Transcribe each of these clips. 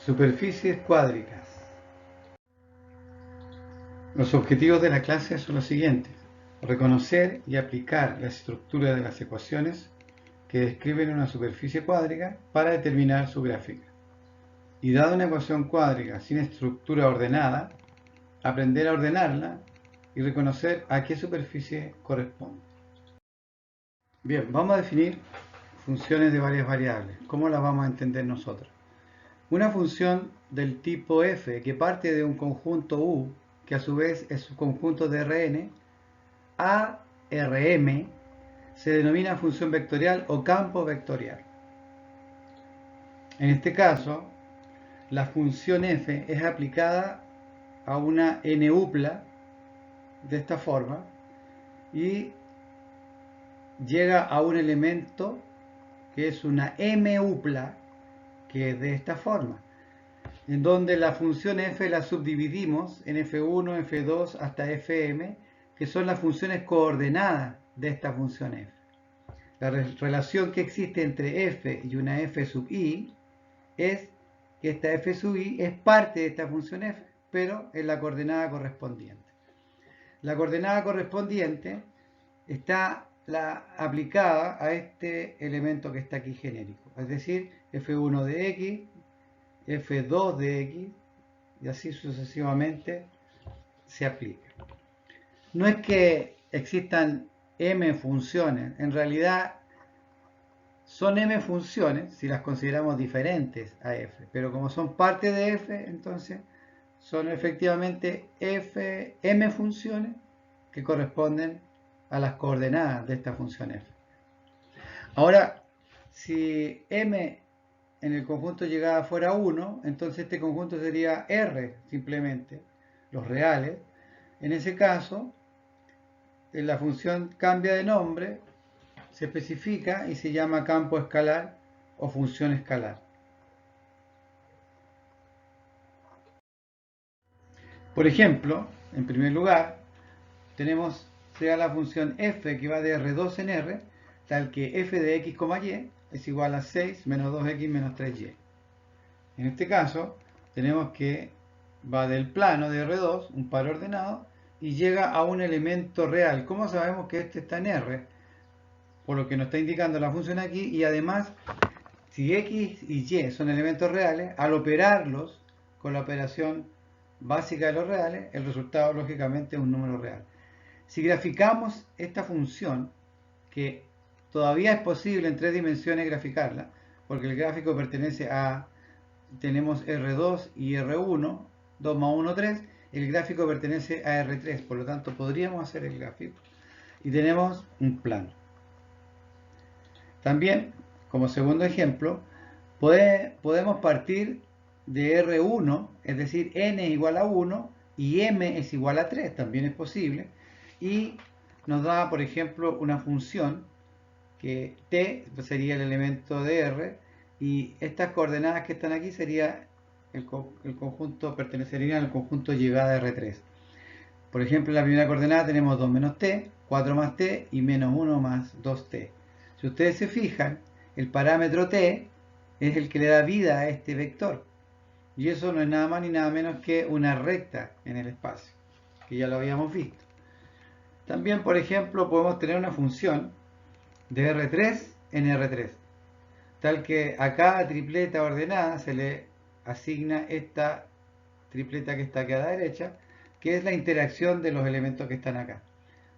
Superficies cuádricas. Los objetivos de la clase son los siguientes: reconocer y aplicar la estructura de las ecuaciones que describen una superficie cuádrica para determinar su gráfica. Y dada una ecuación cuádrica sin estructura ordenada, aprender a ordenarla y reconocer a qué superficie corresponde. Bien, vamos a definir funciones de varias variables. ¿Cómo las vamos a entender nosotros? Una función del tipo f que parte de un conjunto U, que a su vez es su conjunto de Rn, ARM, se denomina función vectorial o campo vectorial. En este caso, la función f es aplicada a una n-upla de esta forma y llega a un elemento que es una m-upla que es de esta forma, en donde la función f la subdividimos en f1, f2 hasta fm, que son las funciones coordenadas de esta función f. La relación que existe entre f y una f sub i es que esta f sub i es parte de esta función f, pero en la coordenada correspondiente. La coordenada correspondiente está aplicada a este elemento que está aquí genérico, es decir, f1 de x, f2 de x, y así sucesivamente se aplica. No es que existan m funciones, en realidad son m funciones si las consideramos diferentes a f, pero como son parte de f, entonces son efectivamente m funciones que corresponden a las coordenadas de esta función f. Ahora, si m en el conjunto llegada fuera 1, entonces este conjunto sería R simplemente, los reales. En ese caso, la función cambia de nombre, se especifica y se llama campo escalar o función escalar. Por ejemplo, en primer lugar, tenemos sea la función f que va de R2 en R, tal que f de x, y es igual a 6 menos 2x menos 3y. En este caso, tenemos que va del plano de R2, un par ordenado, y llega a un elemento real. ¿Cómo sabemos que este está en R? Por lo que nos está indicando la función aquí, y además, si x y y son elementos reales, al operarlos con la operación básica de los reales, el resultado lógicamente es un número real. Si graficamos esta función, que todavía es posible en 3 dimensiones graficarla, porque el gráfico pertenece a, tenemos R2 y R1, 2 más 1, 3, el gráfico pertenece a R3, por lo tanto podríamos hacer el gráfico. Y tenemos un plano. También, como segundo ejemplo, podemos partir de R1, es decir, n es igual a 1 y m es igual a 3, también es posible, y nos da, por ejemplo, una función que t sería el elemento de R, y estas coordenadas que están aquí sería el conjunto, pertenecerían al conjunto llegada R3. Por ejemplo, en la primera coordenada tenemos 2 menos t, 4 más t y menos 1 más 2t. Si ustedes se fijan, el parámetro t es el que le da vida a este vector. Y eso no es nada más ni nada menos que una recta en el espacio, que ya lo habíamos visto. También, por ejemplo, podemos tener una función de R3 en R3, tal que a cada tripleta ordenada se le asigna esta tripleta que está aquí a la derecha, que es la interacción de los elementos que están acá.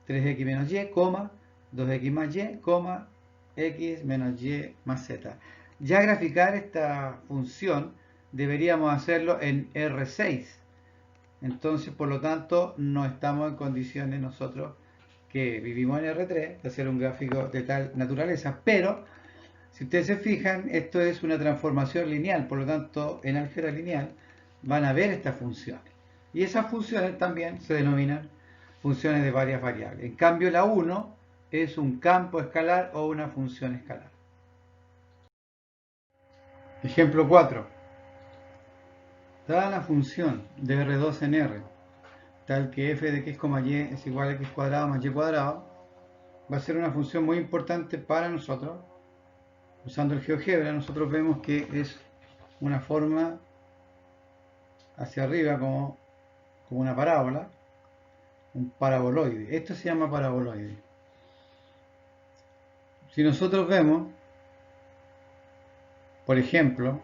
3x menos y, 2x más y, x menos y más z. Ya graficar esta función deberíamos hacerlo en R6. Entonces, por lo tanto, no estamos en condiciones nosotros que vivimos en R3 de hacer un gráfico de tal naturaleza. Pero, si ustedes se fijan, esto es una transformación lineal. Por lo tanto, en álgebra lineal van a ver estas funciones. Y esas funciones también se denominan funciones de varias variables. En cambio, la 1 es un campo escalar o una función escalar. Ejemplo 4. Dada la función de R2 en R, tal que f de x, y es igual a x cuadrado más y cuadrado, va a ser una función muy importante para nosotros. Usando el GeoGebra, nosotros vemos que es una forma hacia arriba como una parábola, un paraboloide. Esto se llama paraboloide. Si nosotros vemos, por ejemplo,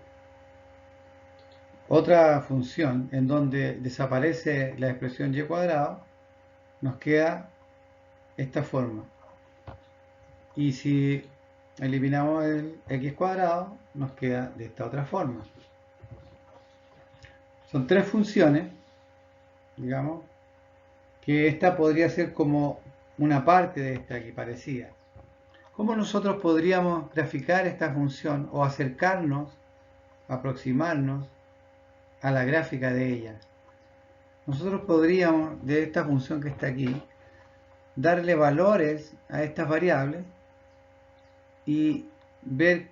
otra función en donde desaparece la expresión y cuadrado, nos queda esta forma. Y si eliminamos el x cuadrado, nos queda de esta otra forma. Son tres funciones, digamos, que esta podría ser como una parte de esta aquí parecida. ¿Cómo nosotros podríamos graficar esta función o acercarnos, aproximarnos a la gráfica de ella? Nosotros podríamos, de esta función que está aquí, darle valores a estas variables y ver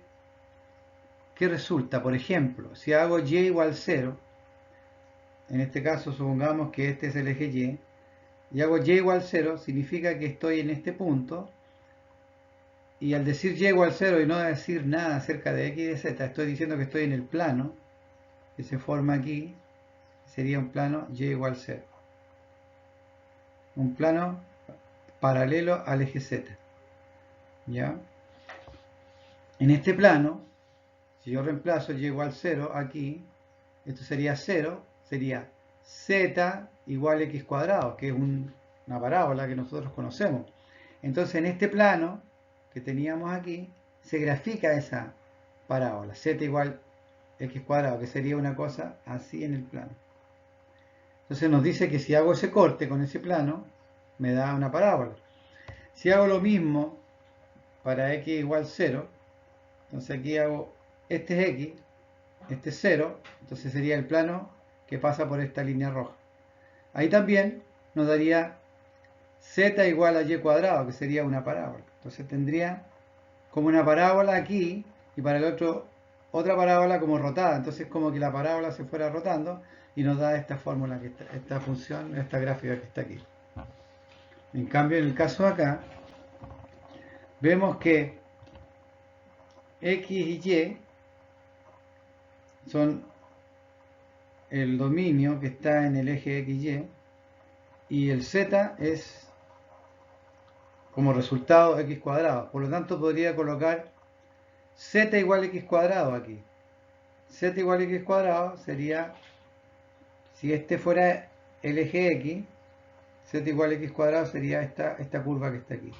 qué resulta. Por ejemplo, si hago y igual 0, en este caso supongamos que este es el eje y hago y igual 0, significa que estoy en este punto, y al decir y igual 0 y no decir nada acerca de x y de z, estoy diciendo que estoy en el plano que se forma aquí, sería un plano y igual 0. Un plano paralelo al eje z. ¿Ya? En este plano, si yo reemplazo y igual 0 aquí, esto sería 0, sería z igual x cuadrado, que es una parábola que nosotros conocemos. Entonces en este plano que teníamos aquí, se grafica esa parábola, z igual x cuadrado, que sería una cosa así en el plano. Entonces nos dice que si hago ese corte con ese plano, me da una parábola. Si hago lo mismo para x igual 0, entonces aquí hago, este es x, este es 0, entonces sería el plano que pasa por esta línea roja. Ahí también nos daría z igual a y cuadrado, que sería una parábola. Entonces tendría como una parábola aquí y para el otro otra parábola como rotada. Entonces como que la parábola se fuera rotando y nos da esta fórmula, esta función, esta gráfica que está aquí. En cambio, en el caso de acá, vemos que x y y son el dominio que está en el eje XY y el z es como resultado x cuadrado. Por lo tanto, podría colocar z igual x cuadrado aquí. Z igual x cuadrado sería, si este fuera el eje x, z igual x cuadrado sería esta curva que está aquí.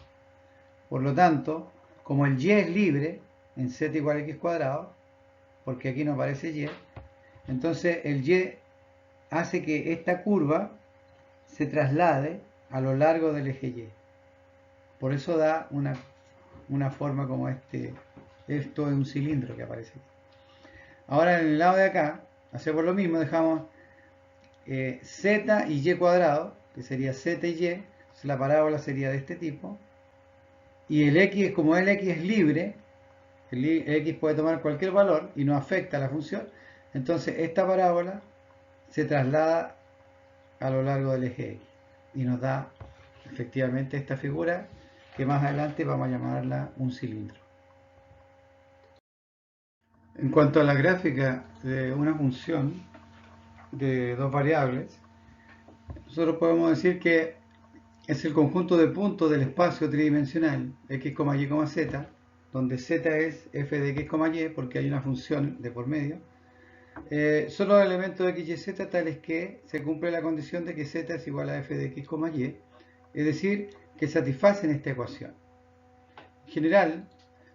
Por lo tanto, como el y es libre en z igual x cuadrado, porque aquí no aparece y, entonces el y hace que esta curva se traslade a lo largo del eje y. Por eso da una forma como esto es un cilindro que aparece aquí. Ahora en el lado de acá hacemos lo mismo, dejamos z y y cuadrado, que sería z y y, entonces la parábola sería de este tipo, y el x, como el x es libre, el x puede tomar cualquier valor y no afecta a la función, entonces esta parábola se traslada a lo largo del eje x y nos da efectivamente esta figura que más adelante vamos a llamarla un cilindro. En cuanto a la gráfica de una función de dos variables, nosotros podemos decir que es el conjunto de puntos del espacio tridimensional x, y, z, donde z es f de x, y, porque hay una función de por medio. Son los elementos x, y, z tales que se cumple la condición de que z es igual a f de x, y, es decir, que satisfacen esta ecuación. En general,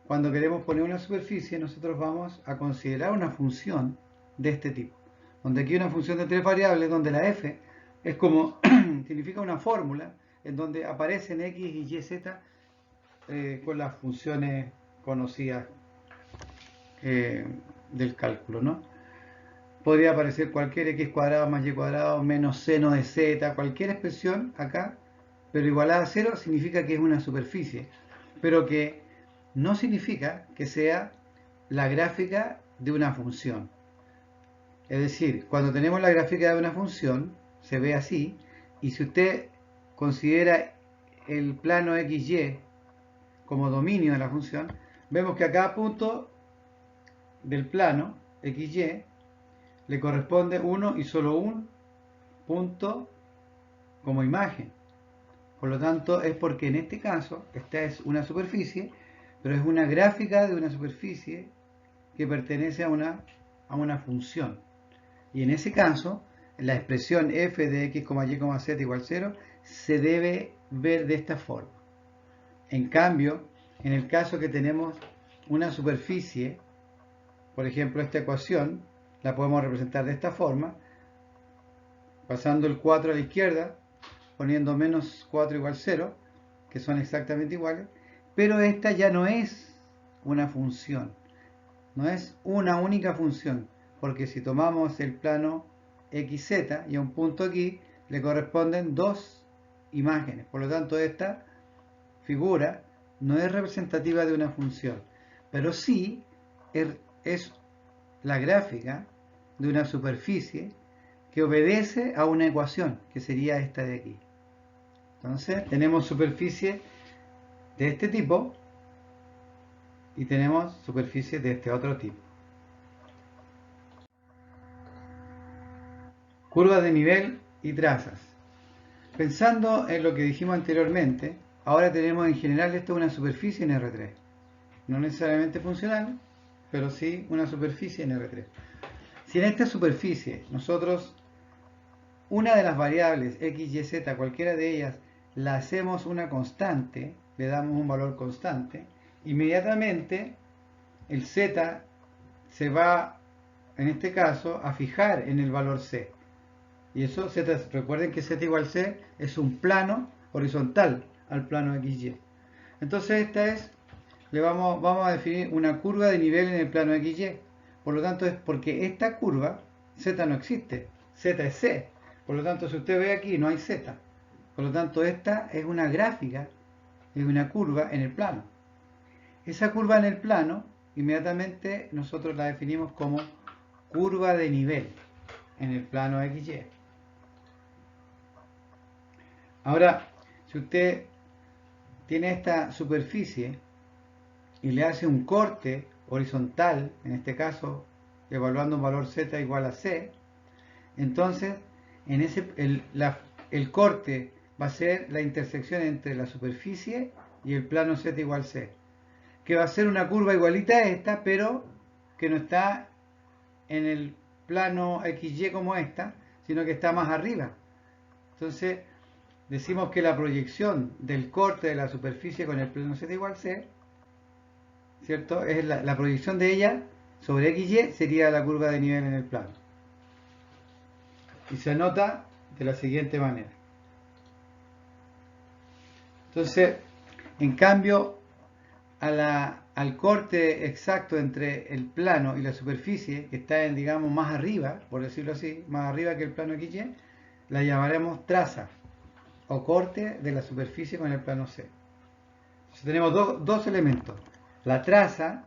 cuando queremos poner una superficie, nosotros vamos a considerar una función de este tipo, donde aquí hay una función de tres variables, donde la f es como, significa una fórmula, en donde aparecen x y y, z con las funciones conocidas del cálculo, ¿no? Podría aparecer cualquier x cuadrado más y cuadrado menos seno de z, cualquier expresión acá, pero igualada a 0 significa que es una superficie, pero que no significa que sea la gráfica de una función. Es decir, cuando tenemos la gráfica de una función, se ve así, y si usted considera el plano XY como dominio de la función, vemos que a cada punto del plano XY le corresponde uno y solo un punto como imagen. Por lo tanto, es porque en este caso, esta es una superficie, pero es una gráfica de una superficie que pertenece a una función. Y en ese caso, la expresión f de x, y, z igual 0 se debe ver de esta forma. En cambio, en el caso que tenemos una superficie, por ejemplo, esta ecuación la podemos representar de esta forma, pasando el 4 a la izquierda, poniendo menos 4 igual 0, que son exactamente iguales, pero esta ya no es una función, no es una única función, porque si tomamos el plano XZ y a un punto aquí, le corresponden dos imágenes. Por lo tanto, esta figura no es representativa de una función, pero sí es la gráfica de una superficie que obedece a una ecuación, que sería esta de aquí. Entonces, tenemos superficie de este tipo y tenemos superficie de este otro tipo. Curvas de nivel y trazas. Pensando en lo que dijimos anteriormente, ahora tenemos en general esto una superficie en R3. No necesariamente funcional, pero sí una superficie en R3. Si en esta superficie nosotros una de las variables x, y, z, cualquiera de ellas, la hacemos una constante, le damos un valor constante, inmediatamente el z se va, en este caso, a fijar en el valor c. Y eso, recuerden que z igual c es un plano horizontal al plano xy. Entonces vamos a definir una curva de nivel en el plano xy. Por lo tanto, es porque esta curva, z no existe, z es c. Por lo tanto, si usted ve aquí, no hay z. Por lo tanto, esta es una gráfica, es una curva en el plano. Esa curva en el plano, inmediatamente nosotros la definimos como curva de nivel en el plano XY. Ahora, si usted tiene esta superficie y le hace un corte horizontal, en este caso evaluando un valor z igual a c, entonces el corte va a ser la intersección entre la superficie y el plano z igual c, que va a ser una curva igualita a esta, pero que no está en el plano XY como esta, sino que está más arriba. Entonces, decimos que la proyección del corte de la superficie con el plano z igual c, ¿cierto? Es la proyección de ella sobre XY sería la curva de nivel en el plano. Y se anota de la siguiente manera. Entonces, en cambio, al corte exacto entre el plano y la superficie, que está en, digamos, más arriba, por decirlo así, más arriba que el plano XY, la llamaremos traza o corte de la superficie con el plano C. Entonces tenemos dos elementos. La traza,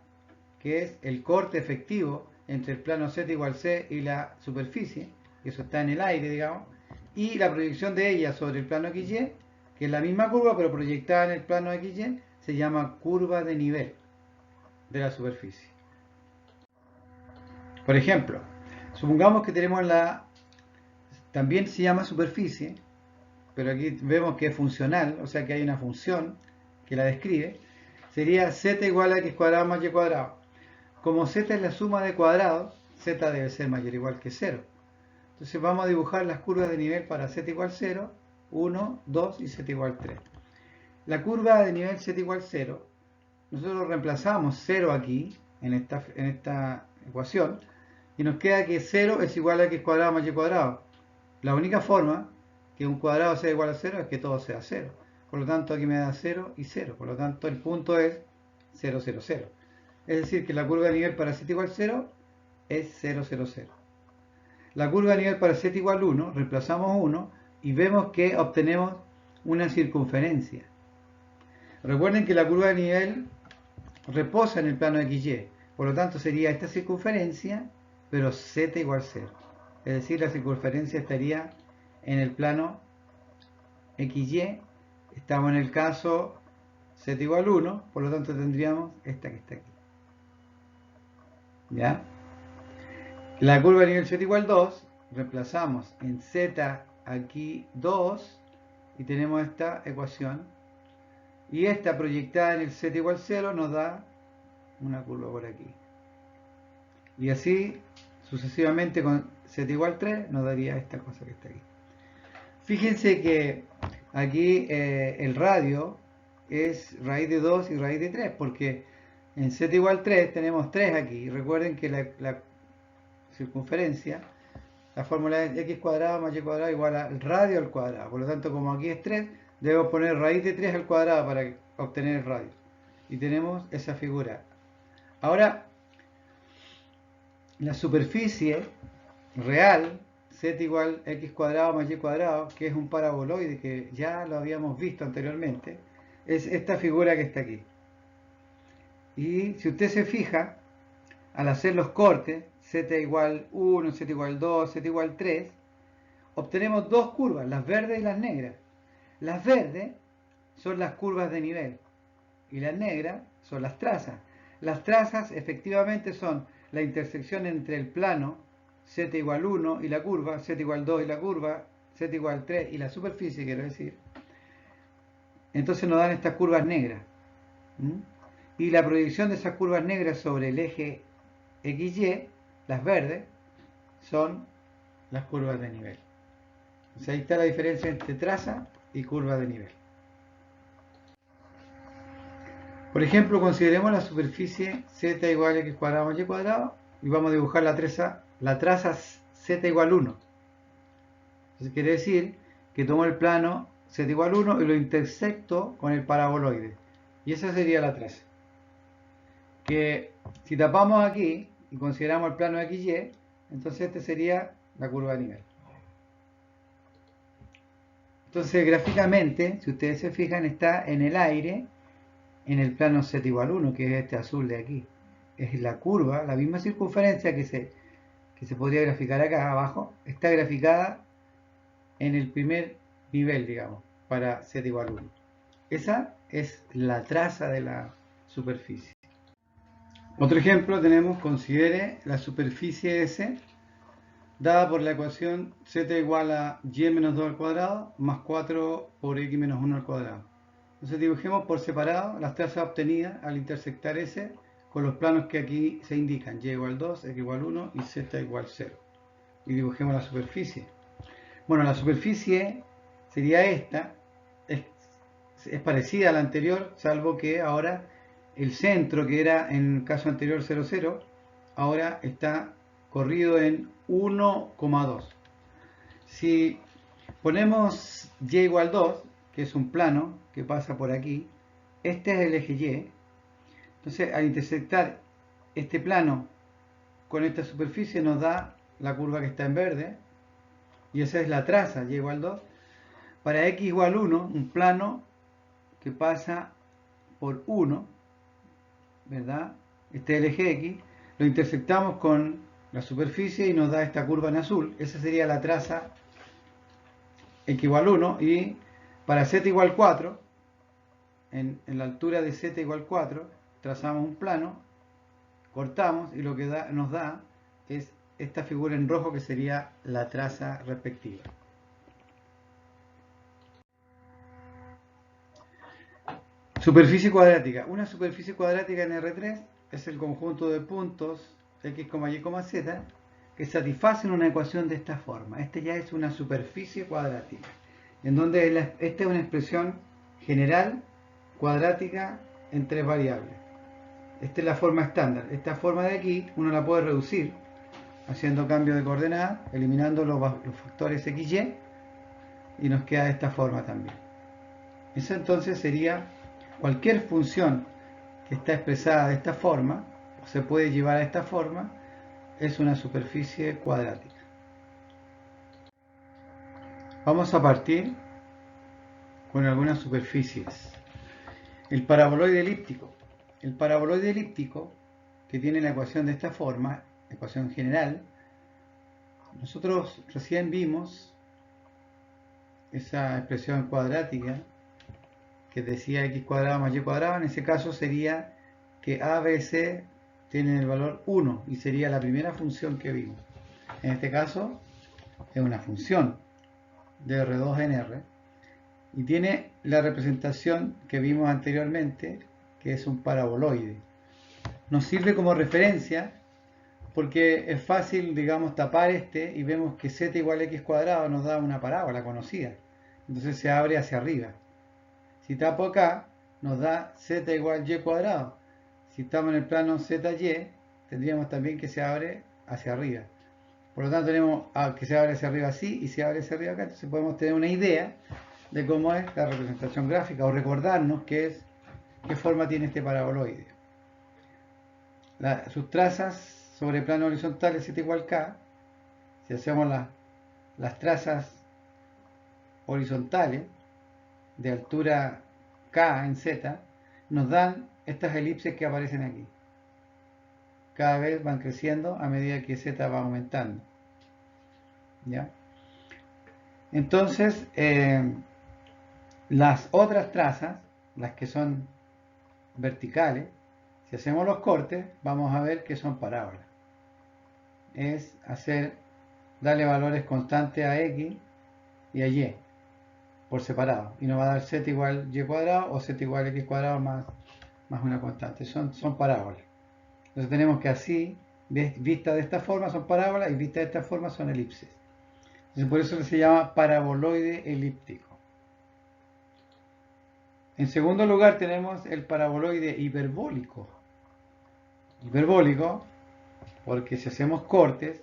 que es el corte efectivo entre el plano Z igual C y la superficie, que eso está en el aire, digamos, y la proyección de ella sobre el plano XY, que es la misma curva, pero proyectada en el plano XY, se llama curva de nivel de la superficie. Por ejemplo, supongamos que tenemos también se llama superficie, pero aquí vemos que es funcional, o sea que hay una función que la describe, sería z igual a x cuadrado más y cuadrado. Como z es la suma de cuadrados, z debe ser mayor o igual que 0. Entonces vamos a dibujar las curvas de nivel para z igual 0, 1, 2 y z igual 3. La curva de nivel z igual 0, nosotros reemplazamos 0 aquí, en esta ecuación, y nos queda que 0 es igual a x cuadrado más y cuadrado. La única forma que un cuadrado sea igual a 0 es que todo sea 0. Por lo tanto, aquí me da 0 y 0. Por lo tanto, el punto es 0, 0, 0. Es decir, que la curva de nivel para z igual 0 es 0, 0, 0. La curva de nivel para z igual 1, reemplazamos 1 y vemos que obtenemos una circunferencia. Recuerden que la curva de nivel reposa en el plano XY. Por lo tanto, sería esta circunferencia, pero z igual 0. Es decir, la circunferencia estaría en el plano XY. Estamos en el caso z igual 1, por lo tanto tendríamos esta que está aquí. ¿Ya? La curva de nivel z igual 2, reemplazamos en z aquí 2 y tenemos esta ecuación. Y esta proyectada en el z igual 0 nos da una curva por aquí. Y así sucesivamente con z igual 3 nos daría esta cosa que está aquí. Fíjense que aquí el radio es raíz de 2 y raíz de 3, porque en z igual 3 tenemos 3 aquí. Y recuerden que la circunferencia, la fórmula es x cuadrado más y cuadrado igual al radio al cuadrado. Por lo tanto, como aquí es 3, debo poner raíz de 3 al cuadrado para obtener el radio. Y tenemos esa figura. Ahora, la superficie real, z igual x cuadrado más y cuadrado, que es un paraboloide que ya lo habíamos visto anteriormente, es esta figura que está aquí. Y si usted se fija, al hacer los cortes, z igual 1, z igual 2, z igual 3, obtenemos dos curvas, las verdes y las negras. Las verdes son las curvas de nivel y las negras son las trazas. Las trazas efectivamente son la intersección entre el plano z igual 1 y la curva, z igual 2 y la curva, z igual 3 y la superficie, quiero decir. Entonces nos dan estas curvas negras. Y la proyección de esas curvas negras sobre el eje XY, las verdes, son las curvas de nivel. Entonces ahí está la diferencia entre traza y curva de nivel. Por ejemplo, consideremos la superficie z igual a x cuadrado más y cuadrado y vamos a dibujar la traza z igual 1. Entonces quiere decir que tomo el plano z igual 1 y lo intersecto con el paraboloide. Y esa sería la traza. Que si tapamos aquí y consideramos el plano XY, entonces este sería la curva de nivel. Entonces gráficamente, si ustedes se fijan, está en el aire, en el plano z igual 1, que es este azul de aquí. Es la curva, la misma circunferencia que se podría graficar acá abajo, está graficada en el primer nivel, digamos, para z igual 1. Esa es la traza de la superficie. Otro ejemplo tenemos, considere la superficie S dada por la ecuación z igual a y menos 2 al cuadrado más 4 por x menos 1 al cuadrado. Entonces dibujemos por separado las trazas obtenidas al intersectar S con los planos que aquí se indican, y igual 2, x igual 1 y z igual 0. Y dibujemos la superficie. Bueno, la superficie sería esta, es parecida a la anterior, salvo que ahora el centro, que era en el caso anterior 0, 0, ahora está corrido en 1,2. Si ponemos y igual 2, que es un plano que pasa por aquí, este es el eje Y. Entonces, al intersectar este plano con esta superficie nos da la curva que está en verde, y esa es la traza, y igual 2. Para x igual 1, un plano que pasa por 1, ¿verdad? Este es el eje X, lo intersectamos con la superficie y nos da esta curva en azul. Esa sería la traza x igual 1, y para z igual 4, en la altura de z igual 4, trazamos un plano, cortamos y lo que nos da es esta figura en rojo que sería la traza respectiva. Superficie cuadrática. Una superficie cuadrática en R3 es el conjunto de puntos x, y, z que satisfacen una ecuación de esta forma. Esta ya es una superficie cuadrática, en donde esta es una expresión general cuadrática en tres variables. Esta es la forma estándar. Esta forma de aquí uno la puede reducir haciendo cambio de coordenadas, eliminando los factores xy, y nos queda esta forma también. Eso entonces sería cualquier función que está expresada de esta forma, o se puede llevar a esta forma, es una superficie cuadrática. Vamos a partir con algunas superficies. El paraboloide elíptico. El paraboloide elíptico, que tiene la ecuación de esta forma, ecuación general, nosotros recién vimos esa expresión cuadrática que decía x cuadrado más y cuadrado. En ese caso sería que a, b, c tienen el valor 1 y sería la primera función que vimos. en este caso es una función de R2 en R, y tiene la representación que vimos anteriormente, que es un paraboloide. Nos sirve como referencia porque es fácil, digamos, tapar y vemos que z igual a x cuadrado nos da una parábola conocida. Entonces se abre hacia arriba. Si tapo acá, nos da z igual y cuadrado. Si estamos en el plano ZY, tendríamos también que se abre hacia arriba. Por lo tanto, tenemos que se abre hacia arriba así y se abre hacia arriba acá. Entonces podemos tener una idea de cómo es la representación gráfica o recordarnos qué forma tiene este paraboloide. Sus trazas sobre plano horizontal es z igual k. Si hacemos las trazas horizontales de altura k en z, nos dan estas elipses que aparecen aquí. Cada vez van creciendo a medida que z va aumentando. ¿Ya? Entonces, las otras trazas, las que son verticales, si hacemos los cortes, vamos a ver que son parábolas. Es darle valores constantes a x y a y por separado. Y nos va a dar z igual y cuadrado o z igual x cuadrado más una constante. Son parábolas. Entonces tenemos que así, vista de esta forma son parábolas y vista de esta forma son elipses. Entonces por eso se llama paraboloide elíptico. En segundo lugar tenemos el paraboloide hiperbólico. Hiperbólico porque si hacemos cortes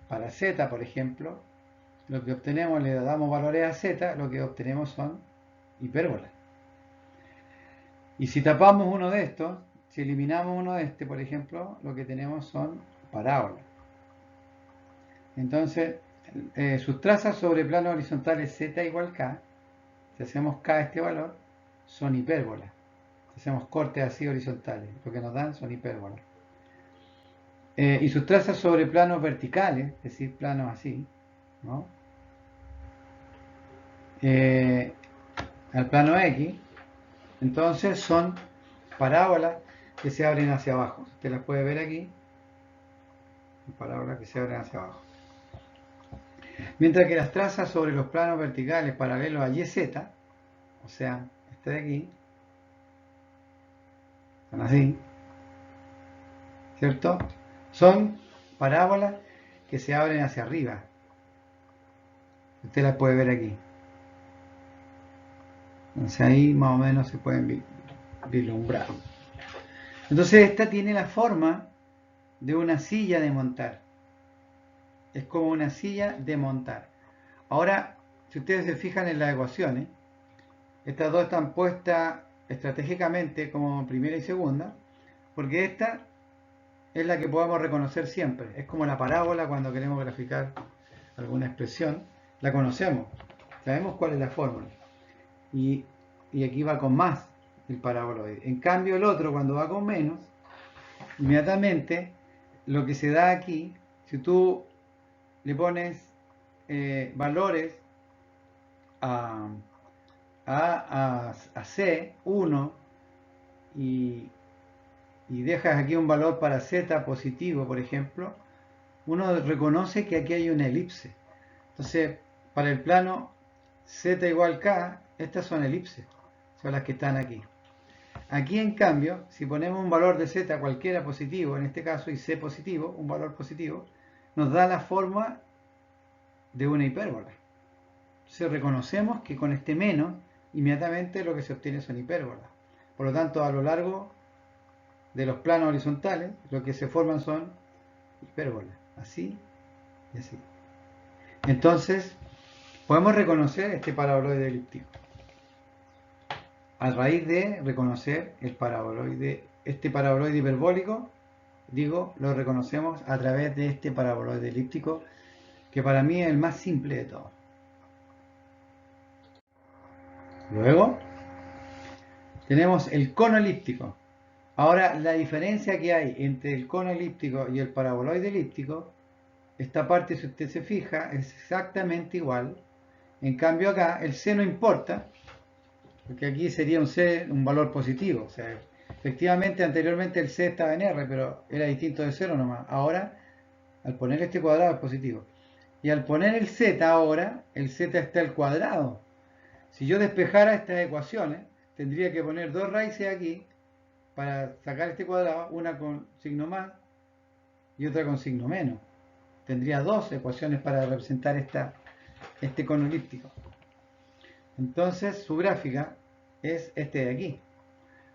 para z, por ejemplo, lo que obtenemos, le damos valores a z, lo que obtenemos son hipérbolas. Y si tapamos uno de estos, si eliminamos uno de este, por ejemplo, lo que tenemos son parábolas. Entonces, sus trazas sobre planos horizontales z igual k, si hacemos k este valor, son hipérbolas. Si hacemos cortes así horizontales, lo que nos dan son hipérbolas. Y sus trazas sobre planos verticales, es decir, planos así, ¿no? Al plano X, entonces son parábolas que se abren hacia abajo. Usted las puede ver aquí, parábolas que se abren hacia abajo. Mientras que las trazas sobre los planos verticales paralelos a YZ, o sea, este de aquí, son así, ¿cierto? Son parábolas que se abren hacia arriba. Usted las puede ver aquí. Entonces ahí más o menos se pueden vislumbrar. Entonces esta tiene la forma de una silla de montar. Es como una silla de montar. Ahora, si ustedes se fijan en las ecuaciones, estas dos están puestas estratégicamente como primera y segunda, porque esta es la que podemos reconocer siempre. Es como la parábola cuando queremos graficar alguna expresión. La conocemos, sabemos cuál es la fórmula. Y aquí va con más el paraboloide. En cambio el otro, cuando va con menos, inmediatamente lo que se da aquí, si tú le pones valores a C, 1, y dejas aquí un valor para Z positivo, por ejemplo, uno reconoce que aquí hay una elipse. Entonces, para el plano Z igual K, estas son elipses, son las que están aquí. Aquí, en cambio, si ponemos un valor de Z cualquiera positivo, en este caso, y C positivo, un valor positivo, nos da la forma de una hipérbola. Entonces reconocemos que con este menos, inmediatamente lo que se obtiene son hipérbolas. Por lo tanto, a lo largo de los planos horizontales, lo que se forman son hipérbolas, así y así. Entonces, podemos reconocer este paraboloide elíptico a raíz de reconocer el paraboloide, este paraboloide hiperbólico, lo reconocemos a través de este paraboloide elíptico, que para mí es el más simple de todos. Luego tenemos el cono elíptico. Ahora, la diferencia que hay entre el cono elíptico y el paraboloide elíptico, esta parte, si usted se fija, es exactamente igual. En cambio acá el c no importa, porque aquí sería un c, un valor positivo. O sea, efectivamente anteriormente el c estaba en r, pero era distinto de 0 nomás. Ahora, al poner este cuadrado es positivo. Y al poner el z ahora, el z está al cuadrado. Si yo despejara estas ecuaciones, tendría que poner dos raíces aquí para sacar este cuadrado, una con signo más y otra con signo menos. Tendría dos ecuaciones para representar este cono elíptico. Entonces su gráfica es este de aquí.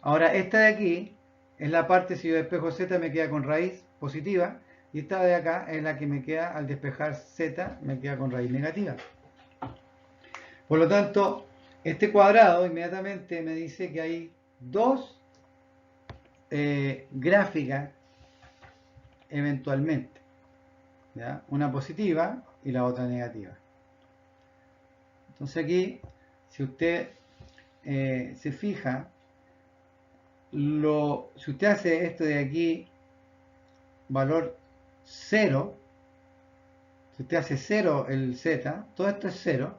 Ahora esta de aquí es la parte, si yo despejo z me queda con raíz positiva, y esta de acá es la que me queda al despejar z, me queda con raíz negativa. Por lo tanto, este cuadrado inmediatamente me dice que hay dos gráficas eventualmente, ¿ya? Una positiva y la otra negativa. Entonces aquí, si usted se fija, si usted hace esto de aquí valor 0, si usted hace 0 el z, todo esto es 0,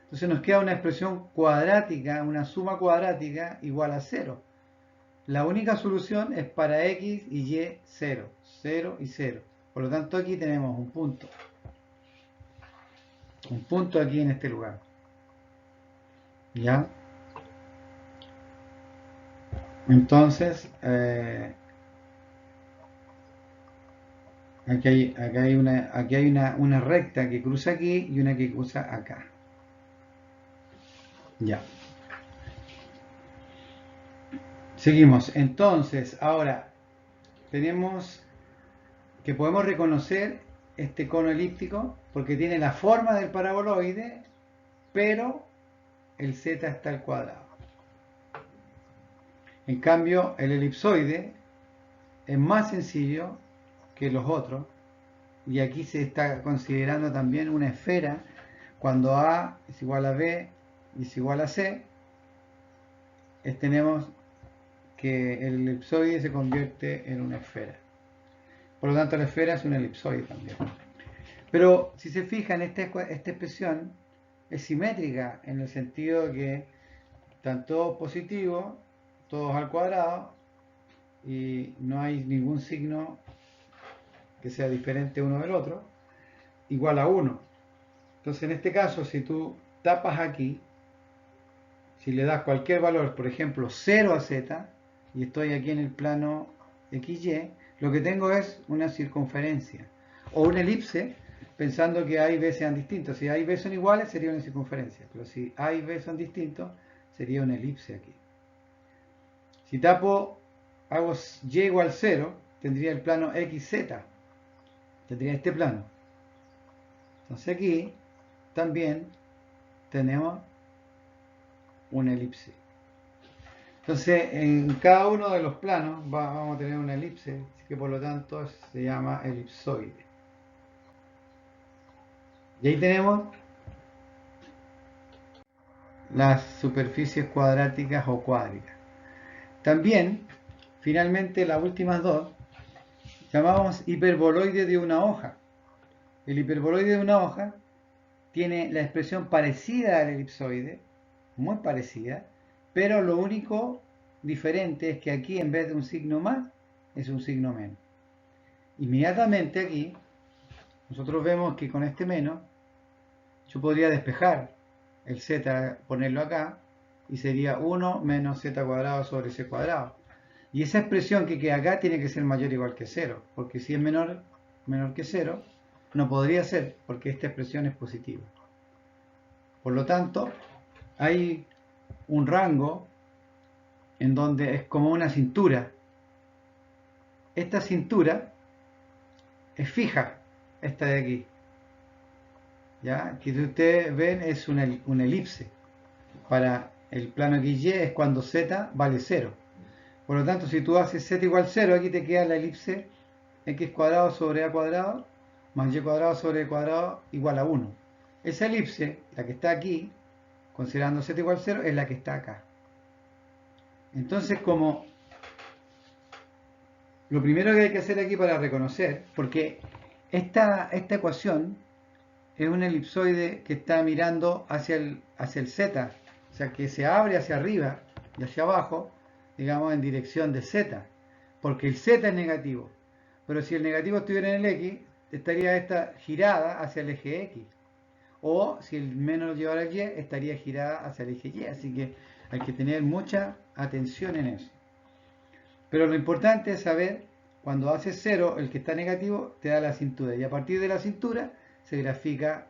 entonces nos queda una expresión cuadrática, una suma cuadrática igual a 0. La única solución es para x y y 0, 0 y 0. Por lo tanto aquí tenemos un punto aquí en este lugar. ¿Ya? Entonces, aquí hay una recta que cruza aquí y una que cruza acá. Ya. Seguimos. Entonces, ahora tenemos que podemos reconocer este cono elíptico porque tiene la forma del paraboloide, pero el z está al cuadrado. En cambio, el elipsoide es más sencillo que los otros, y aquí se está considerando también una esfera. Cuando A es igual a B y es igual a C, tenemos que el elipsoide se convierte en una esfera. Por lo tanto, la esfera es un elipsoide también. Pero si se fijan, esta expresión es simétrica en el sentido de que están todos positivos, todos al cuadrado, y no hay ningún signo que sea diferente uno del otro, igual a 1. Entonces, en este caso, si tú tapas aquí, si le das cualquier valor, por ejemplo 0 a z, y estoy aquí en el plano XY, lo que tengo es una circunferencia o una elipse, pensando que A y B sean distintos. Si A y B son iguales, sería una circunferencia, pero si A y B son distintos, sería una elipse aquí. Si tapo, hago Y igual 0, tendría el plano XZ, tendría este plano. Entonces aquí también tenemos una elipse. Entonces, en cada uno de los planos vamos a tener una elipse, que por lo tanto se llama elipsoide. Y ahí tenemos las superficies cuadráticas o cuádricas. También, finalmente, las últimas dos, llamamos hiperboloide de una hoja. El hiperboloide de una hoja tiene la expresión parecida al elipsoide, muy parecida, pero lo único diferente es que aquí en vez de un signo más, es un signo menos. Inmediatamente aquí, nosotros vemos que con este menos, yo podría despejar el z, ponerlo acá, y sería 1 menos z cuadrado sobre c cuadrado. Y esa expresión que queda acá tiene que ser mayor o igual que 0, porque si es menor que 0, no podría ser, porque esta expresión es positiva. Por lo tanto, hay un rango en donde es como una cintura. Esta cintura es fija, esta de aquí. ¿Ya? Que ustedes ven es una elipse. Para el plano XY es cuando z vale 0. Por lo tanto, si tú haces z igual 0, aquí te queda la elipse x cuadrado sobre a cuadrado más y cuadrado sobre e cuadrado igual a 1. Esa elipse, la que está aquí, considerando z igual 0, es la que está acá. Entonces, como lo primero que hay que hacer aquí para reconocer, porque esta ecuación es un elipsoide que está mirando hacia el z, o sea que se abre hacia arriba y hacia abajo, digamos en dirección de z, porque el z es negativo. Pero si el negativo estuviera en el x, estaría esta girada hacia el eje X. O si el menos lo llevara al Y, estaría girada hacia el eje Y. Así que hay que tener mucha atención en eso. Pero lo importante es saber, cuando haces 0, el que está negativo te da la cintura. Y a partir de la cintura se grafica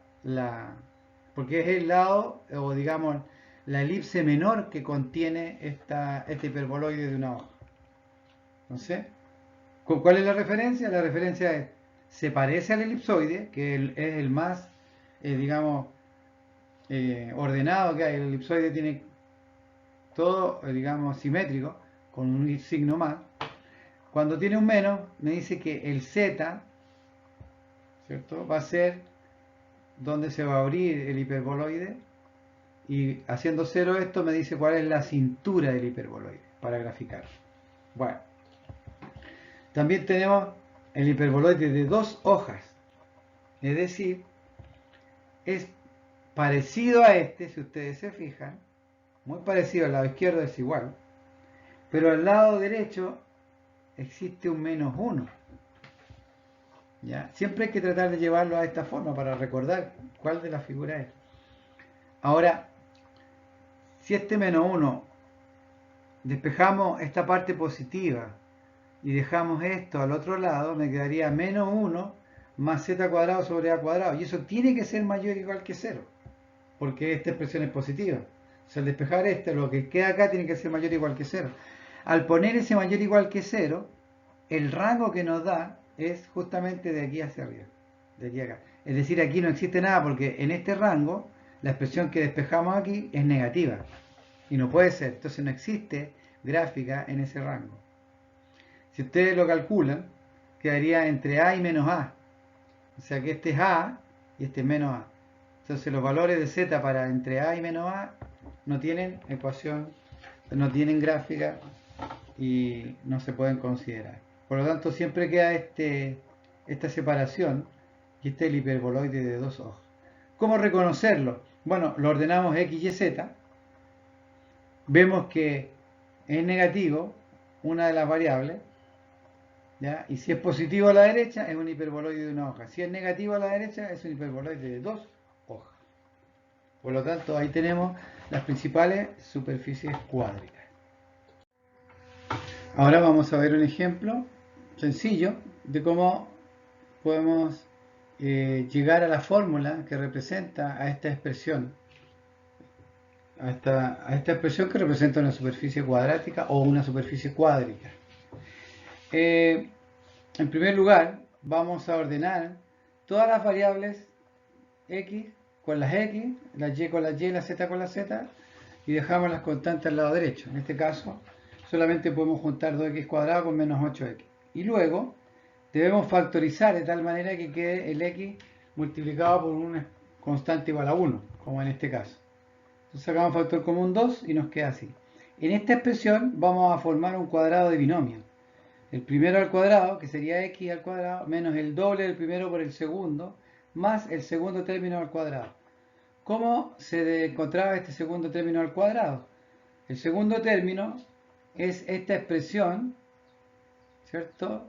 porque es el lado, o digamos, la elipse menor que contiene este hiperboloide de una hoja. Entonces, ¿cuál es la referencia? La referencia es, se parece al elipsoide, que es el más, digamos, ordenado que hay. El elipsoide tiene todo, digamos, simétrico, con un signo más. Cuando tiene un menos, me dice que el z, ¿cierto?, va a ser donde se va a abrir el hiperboloide, y haciendo 0 esto me dice cuál es la cintura del hiperboloide para graficar. Bueno, también tenemos el hiperboloide de 2 hojas, es decir, es parecido a este, si ustedes se fijan, muy parecido. Al lado izquierdo es igual, pero al lado derecho existe un menos 1. ¿Ya? Siempre hay que tratar de llevarlo a esta forma para recordar cuál de las figuras es. Ahora, si este menos 1 despejamos esta parte positiva y dejamos esto al otro lado, me quedaría menos 1 más z cuadrado sobre a cuadrado. Y eso tiene que ser mayor o igual que 0, porque esta expresión es positiva. O sea, al despejar lo que queda acá tiene que ser mayor o igual que 0. Al poner ese mayor o igual que 0, el rango que nos da es justamente de aquí hacia arriba, de aquí a acá. Es decir, aquí no existe nada, porque en este rango la expresión que despejamos aquí es negativa y no puede ser. Entonces no existe gráfica en ese rango. Si ustedes lo calculan, quedaría entre a y menos a. O sea que este es a y este es menos a. Entonces los valores de z para entre a y menos a no tienen ecuación, no tienen gráfica y no se pueden considerar. Por lo tanto, siempre queda esta separación, y este es el hiperboloide de 2 hojas. ¿Cómo reconocerlo? Bueno, lo ordenamos x, y, z. Vemos que es negativo una de las variables, ¿ya? Y si es positivo a la derecha, es un hiperboloide de una hoja. Si es negativo a la derecha, es un hiperboloide de 2 hojas. Por lo tanto, ahí tenemos las principales superficies cuádricas. Ahora vamos a ver un ejemplo sencillo de cómo podemos llegar a la fórmula que representa a esta expresión, a esta expresión que representa una superficie cuadrática o una superficie cuádrica. En primer lugar, vamos a ordenar todas las variables x con las x, las y con las y, las z con las z, y dejamos las constantes al lado derecho. En este caso, solamente podemos juntar 2x cuadrado con menos 8x. Y luego debemos factorizar de tal manera que quede el x multiplicado por una constante igual a 1, como en este caso. Entonces sacamos factor común 2 y nos queda así. En esta expresión vamos a formar un cuadrado de binomio. El primero al cuadrado, que sería x al cuadrado, menos el doble del primero por el segundo, más el segundo término al cuadrado. ¿Cómo se encontraba este segundo término al cuadrado? El segundo término es esta expresión, ¿cierto?,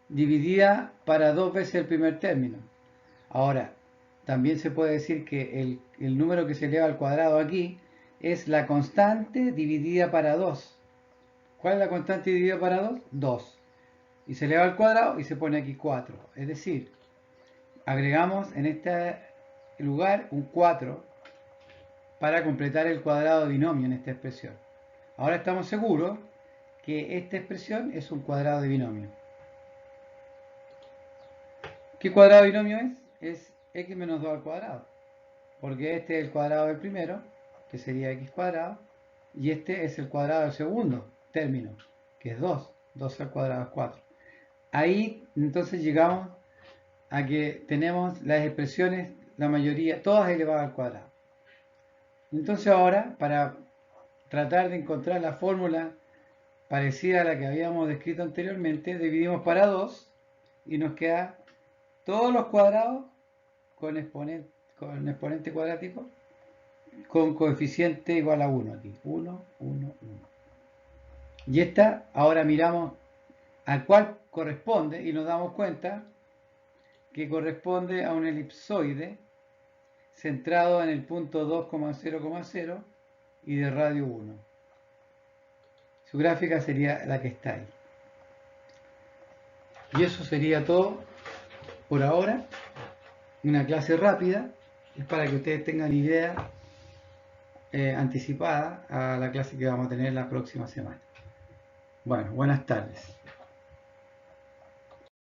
dividida para 2 veces el primer término. Ahora, también se puede decir que el número que se eleva al cuadrado aquí es la constante dividida para 2. ¿Cuál es la constante dividida para 2? 2. Y se eleva al cuadrado y se pone aquí 4. Es decir, agregamos en este lugar un 4 para completar el cuadrado de binomio en esta expresión. Ahora estamos seguros que esta expresión es un cuadrado de binomio. ¿Qué cuadrado de binomio es? Es x menos 2 al cuadrado. Porque este es el cuadrado del primero, que sería x cuadrado, y este es el cuadrado del segundo término, que es 2. 2 al cuadrado es 4. Ahí entonces llegamos a que tenemos las expresiones, la mayoría, todas elevadas al cuadrado. Entonces ahora, para tratar de encontrar la fórmula parecida a la que habíamos descrito anteriormente, dividimos para 2 y nos queda todos los cuadrados con exponente cuadrático con coeficiente igual a 1 aquí. 1, 1, 1. Y esta, ahora miramos a cuál corresponde y nos damos cuenta que corresponde a un elipsoide centrado en el punto 2,0,0 y de radio 1. Su gráfica sería la que está ahí. Y eso sería todo por ahora. Una clase rápida, es para que ustedes tengan idea anticipada a la clase que vamos a tener la próxima semana. Bueno, buenas tardes.